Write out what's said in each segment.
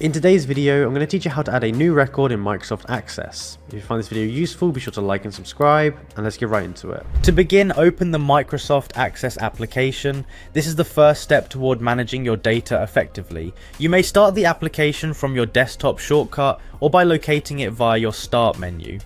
In today's video, I'm going to teach you how to add a new record in Microsoft Access. If you find this video useful, be sure to like and subscribe, and let's get right into it. To begin, open the Microsoft Access application. This is the first step toward managing your data effectively. You may start the application from your desktop shortcut or by locating it via your Start menu.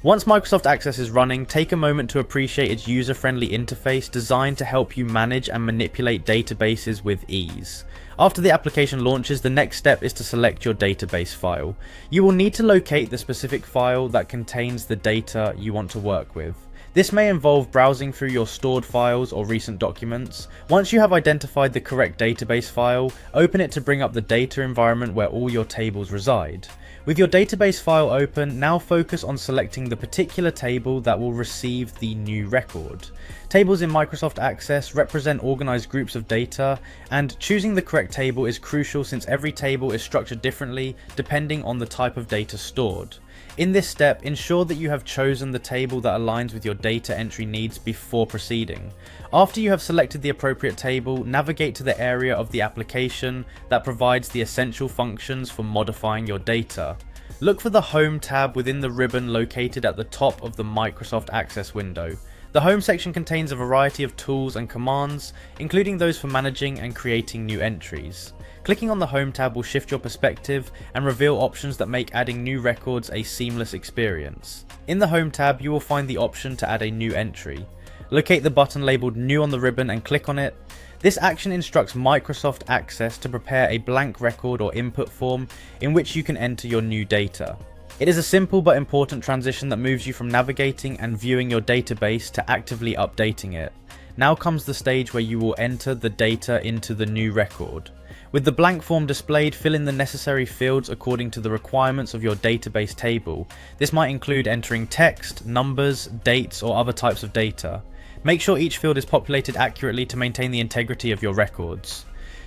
Once Microsoft Access is running, take a moment to appreciate its user-friendly interface designed to help you manage and manipulate databases with ease. After the application launches, the next step is to select your database file. You will need to locate the specific file that contains the data you want to work with. This may involve browsing through your stored files or recent documents. Once you have identified the correct database file, open it to bring up the data environment where all your tables reside. With your database file open, now focus on selecting the particular table that will receive the new record. Tables in Microsoft Access represent organized groups of data, and choosing the correct table is crucial since every table is structured differently depending on the type of data stored. In this step, ensure that you have chosen the table that aligns with your data entry needs before proceeding. After you have selected the appropriate table, navigate to the area of the application that provides the essential functions for modifying your data. Look for the Home tab within the ribbon located at the top of the Microsoft Access window. The Home section contains a variety of tools and commands, including those for managing and creating new entries. Clicking on the Home tab will shift your perspective and reveal options that make adding new records a seamless experience. In the Home tab, you will find the option to add a new entry. Locate the button labeled New on the ribbon and click on it. This action instructs Microsoft Access to prepare a blank record or input form in which you can enter your new data. It is a simple but important transition that moves you from navigating and viewing your database to actively updating it. Now comes the stage where you will enter the data into the new record. With the blank form displayed, fill in the necessary fields according to the requirements of your database table. This might include entering text, numbers, dates, or other types of data. Make sure each field is populated accurately to maintain the integrity of your records.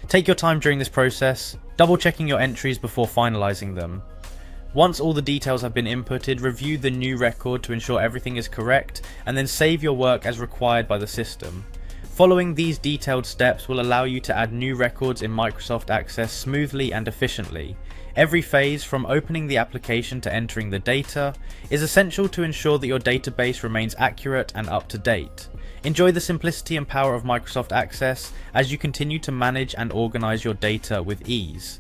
Take your time during this process, double checking your entries before finalizing them. Once all the details have been inputted, review the new record to ensure everything is correct, and then save your work as required by the system. Following these detailed steps will allow you to add new records in Microsoft Access smoothly and efficiently. Every phase, from opening the application to entering the data, is essential to ensure that your database remains accurate and up to date. Enjoy the simplicity and power of Microsoft Access as you continue to manage and organize your data with ease.